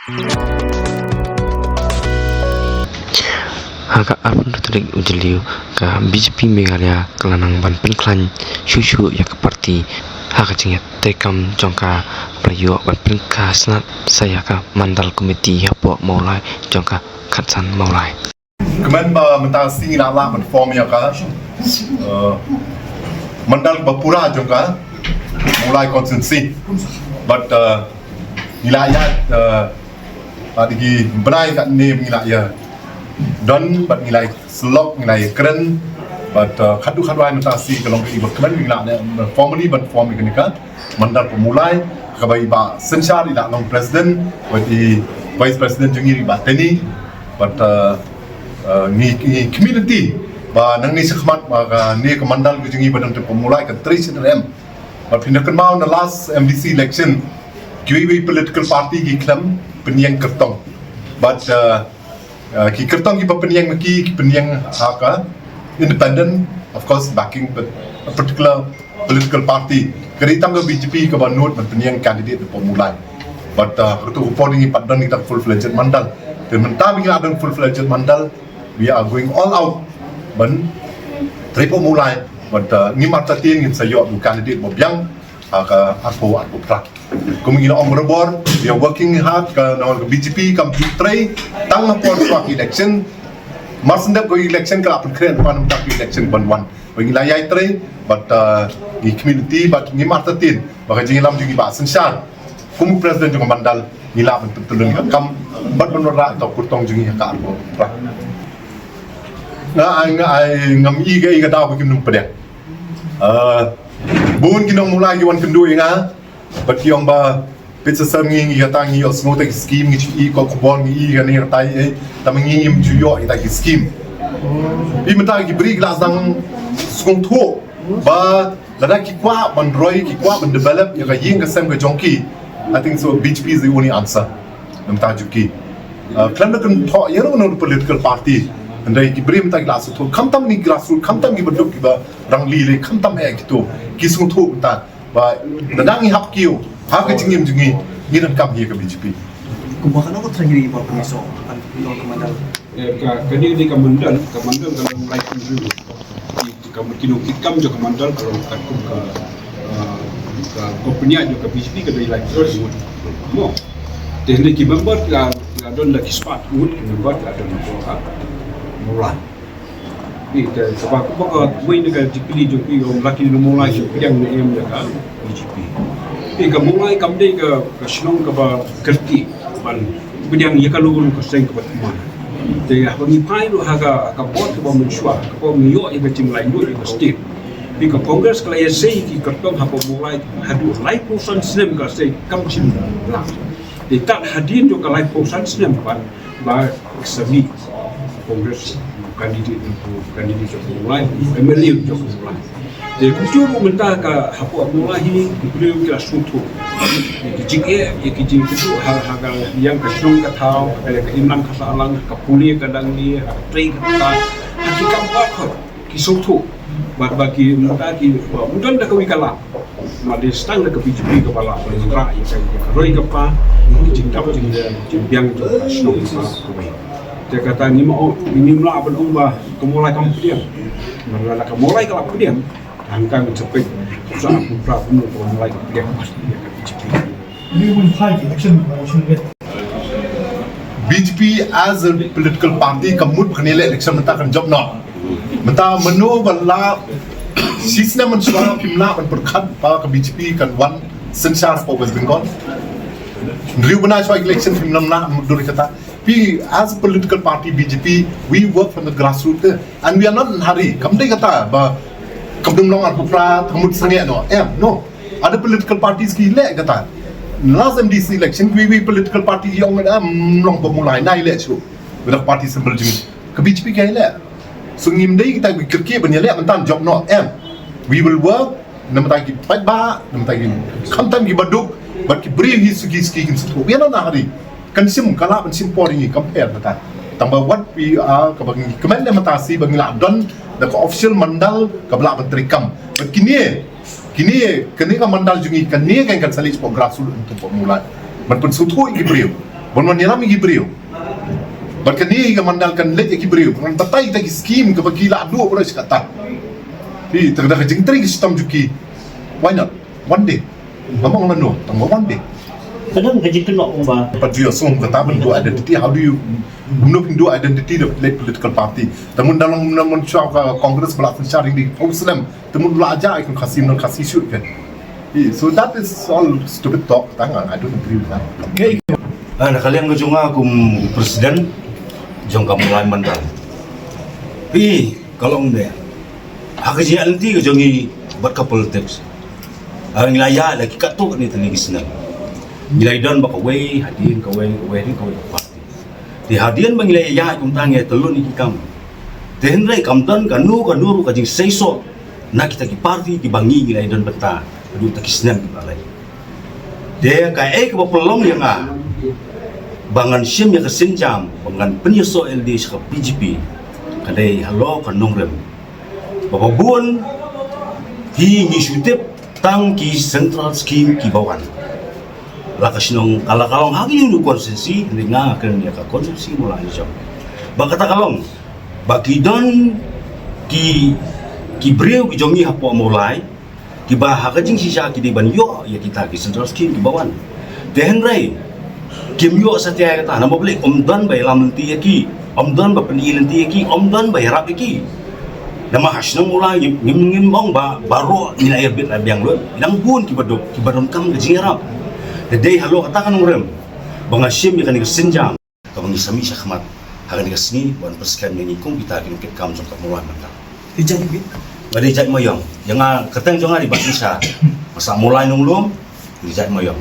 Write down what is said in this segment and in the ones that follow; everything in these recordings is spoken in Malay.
Haka apun tulik ujiliu ka BJP Meghalaya kelanang ban penklan shushu ya ke parti haka cingat tekam jongka prayo ban penka snat saya ka mandal komiti hapo maulai jongka khatsan maulai kemen ba mentasi ngala ban form ya ka mandal bapura jongka mulai konsensi but wilayah adigi benai kat ni wilayah don bat nilai slok nilai keren bat khadu khadwai mentasi kalau ibu kemen wilayah formally ban form ini kan mandal pemulai kabai ba sensar ila long president bagi vice president jungi ba teni bat ni community ba nang ni sekhmat ba ni mandal jungi badang pemulai kan 300m but pindakan mau na last MDC election kiwi political party ki klam penyang kertong but ki kertong ki penyang ki penyang haka independent of course backing but a particular political party keritam ke BJP ke banut penyang candidate pemulai but ketu reporting ki padan kita full fledged mandal dan mentah bila ada full fledged mandal we are going all out ban triple mulai but ni mata tin ngin sayo bu candidate bobyang ka aku prak kumingin om rebor we are working hard ka nawal BJP kam tray tang for swak election masndap go election ka apun kren pan tak election ban wan wingi layai tray but ni community but ni mata tin baka jingi lam jingi ba sensar kum president jong mandal ni la ban tulung kam bat banora to kurtong jingi ka aku prak na ai ngam iga daw kim nung pedek bun kinong mulai yuan kendu inga bat kiong ba pizza sam ngi yata ngi os ngota scheme ngi i ko kubon ngi ga ni tai tam ngi im juyo ita ki scheme bi mata ki bri glas dang skong tho ba lada ki kwa ban roi ki kwa ban develop ya ga ying ga sam ga jongki I think so BJP is the only answer namta juki klan kan tho yero no political party andai ki brim tak glasu to khamtam ni glasu khamtam ki baduk ki ba rangli le khamtam ek to kisung thu ta ba dadang hi hap kiu ha ka jingim jingi ni dan kam hi ka BJP kumbakan ako trahiri ba pumiso kan ilo kamandal kani di kamandal kalau mulai kunjung di kamandal kita jo kamandal kalau kan ka kompanya jo ka BJP ka dai like mo tehne ki member ka don la kispat wood member ka don ko mulai itu sebab apa main dengan dipilih joki orang laki ni mulai joki yang ni em jaga BJP ini mulai kamde ke senang ke kerti ban bidang ya kalau orang keseng ke teman jadi apa ni pai lu haga ke bot ke mensyua ke mio yang kecil lain dulu ke state di ke kongres kalau ya sei ki kertong apa mulai hadu live person sinem ke sei kamcim lah di tak hadir juga live person sinem ban ba semi kongres kandidat Jokowi mulai MLA Jokowi mulai jadi kucur mentah ka hapu mulai ini beliau kira suatu jika jing itu hal yang kesenong katau ada keinginan kasalang kapuli kadang ni tray kata hakikat bakot kisutu bagi mentah ki mudan dah kawikala made stang dah ke BJP kepala negara yang roi kapa jing dapat jing biang tu kesenong kawai dia kata ni mau ini mula apa ubah kemulai kemudian malah kemulai kalau kemudian angka mencapai usaha pura penuh kemulai kemudian pasti dia akan BJP. Ini pun high election promotion get. BJP as a political party kamut khnile election mentah kan job no mentah menu bala sisna men suara pimla men perkhat pa ke BJP kan one sensar for West Bengal riu bana choi election pimlam na mudur kata as a political party BJP we work from the grassroots and we are not in hurry kamde kata ba kamdum long ar pupra thamut sange no ada political parties ki le kata last MDC election we political party yang long pemulai nai le chu bedak party symbol jing ke BJP kai le so ngim dei kita kirki ban le mentan job no we will work nam ta ki pai ba nam ta ki khamtam ki baduk but ki bri hi sugi ski kin su we are not in hurry kansim kala kansim pori compare kata tambah what we are kabang kemende matasi bang la don the official mandal kabla menteri kam kini ka mandal jungi kan ni kan salis po grassroots untuk pemula man pun sutu iki brio Bon nila mi gibriu. Berkini ke mandalkan let gibriu. Bon tatai ta skim ke bagi la dua pula sekata. Di terdapat jengteri sistem juki. Why not? One day. Ngomong lano, tanggo one day. Kadang gaji kena ba. But you assume kata bentuk identity. How do you menunjuk identity of political party? Temun dalam mencuak Kongres belakang sharing di Muslim. Temun dulu aja ikut kasih non kasih shoot kan. So that is all stupid talk. Tangan, I don't agree with that. Okay. Nah, kalian ngejunga kum presiden jong kamu mulai mandal. Kalau enggak, hak kajian nanti kejongi buat ke politik. Ang laya lagi katuk ni tadi senang. Nilai don bak away hadian kawai parti. Di hadian bangilai ya kum tangi telun iki kam. Tehenrai kam don kanu kajing seiso nak kita ki parti di bangi nilai don beta. Aduh tak senang kita lagi. Dia kai ke pelong yang bangan sim yang kesenjam bangan penyeso LD ke PGP. Kadai halo kanong rem. Bapak buan hi nyisutip tang ki central scheme ki bawan. Lakas nung kalakalong hagi yung konsensi hindi nga akan niya ka konsepsi mula niya. Bakata kalong bagi don ki breu ki jongi hapo mulai ki bahaga jing sisa ki di banyo ya kita ki central scheme ki bawan. Dehenrai kim yo sa tiya kata nama balik omdan bay lamanti ki omdan ba penilanti ki omdan bay harap ki. Nama hasnong mulai ngim baru nilai bit abiang lo ilang buon ki badon kam gajing harap. Jadi halo katakan orang bangasim yang kini kesenjam kabang isami syakmat hagan kesini buat persekian mengikung kita kini kita kam jangka mulai mantap. Dijadi bit. Bade jat mayong jangan keteng jangan di Indonesia masa mulai nunglum dijat mayong.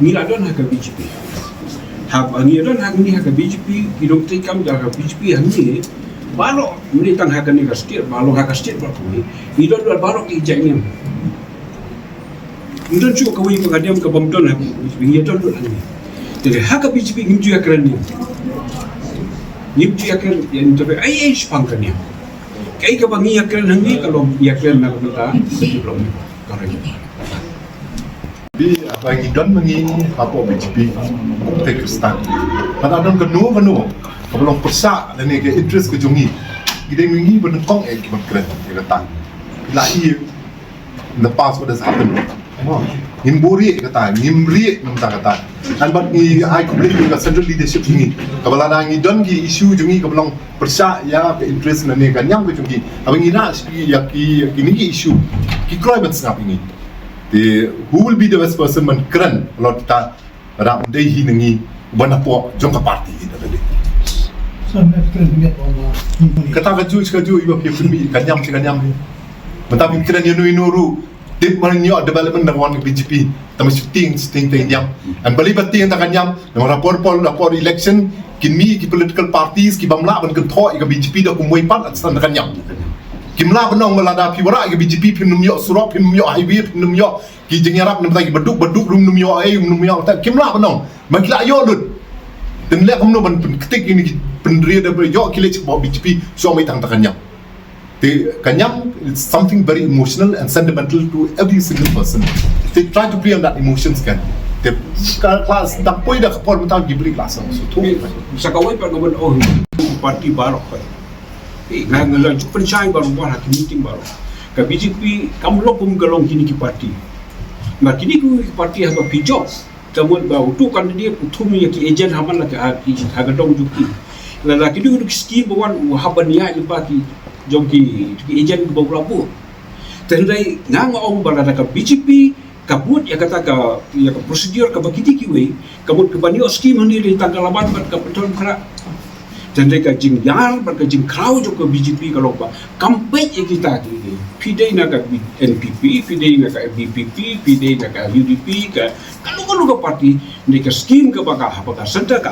Ngiladon hak BJP. Hak ngiladon hak ni hak BJP idong tikam hak BJP hani baru militan hak ni kastir baru hak kastir baru idon dua baru ijanya. Mungkin juga kawin pengadiam ke pemdon aku, bingi don don ani. Jadi hak BJP ngimju akran yang tapi ai sepangkan ni. Kai ke bangi akran hangi kalau akran nak kita belum karena. Di apa yang don mengi apa BJP take stand. Pada don kenu kalau persa dan ni ke interest ke jongi. Kita mengi benengkong kibat keren dia kata. Lahi in the past what has happened. Nimburi kata, nimri kata. Dan bagi I completely dengan central leadership ini. Kalau ada yang don ki isu jungi kalau persa ya ke interest nani kan yang jungi. Abang ina ya ki ni ki isu ki climate ngap ini. Who will be the best person man keren kalau kita ram dei hinangi banapo jongka party kita tadi. Kata kaju iba pmi kanyam. Mentang keren nuru tip manyo development ng one BJP tama shooting yang and bali bati ang takanyam ng rapor election kinmi ki political parties ki bamla ban kan tho ka BJP da kumoi pat at stand takanyam kimla banong malada piwara ka BJP pinumyo surop pinumyo highway pinumyo ki jengarap nam tagi baduk rum numyo numyo ta kimla banong magla yo lut dan le kamno ban ketik ini pendria da yo kilech ba BJP so mai tang takanyam. Kanyam is something very emotional and sentimental to every single person. They try to play on that emotions kan. They class tak poi dah kapor betul gibri kelas. So tu. Sakawai pak gaban parti baru pak. Ngangalan cukup pencai baru buat meeting baru. Ke BJP kamu lopum galong kini ki parti. Mak kini ki parti apa pijok. Kamu bau tu kan dia utumi ki agent haman lah ke hagadong juki. Lelaki dia duduk skim bawan haban niat lepas ki jongki agent beberapa. Tendai ngang orang berada ke BJP kabut ya kata ya prosedur ke bakiti kiwe kabut ke bani skim hani di tanggal 8 ke betul kena. Tendai ke jingyar berkejing crowd ke BJP kalau apa kampanye ya kita ni pidai nak ke NPP pidai nak ke BPP pidai nak ke UDP ke kalau ke parti ni ke skim ke bakal apa sentra ke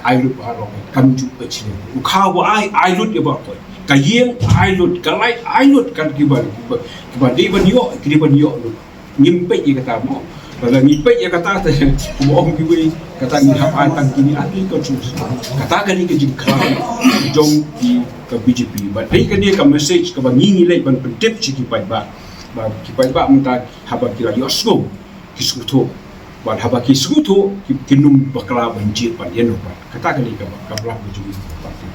ai lut baru kamju pecin ukawa ai lut ya bakal kayeng ailut kalai ailut kan kiban di banyo lut nyimpe ye kata mo pada nyimpe ye kata mo om kiwe kata ni hap tang kini ahli ko sus kata gani ke jingkra jong ki ke BJP but dei kan dia ka message ka bangingi lai ban pedep chi ki pai ba menta haba kira yosgo kiskuto ban habaki sugutu kinum bakla banjir pan yeno pan kata kali ka belah baju parti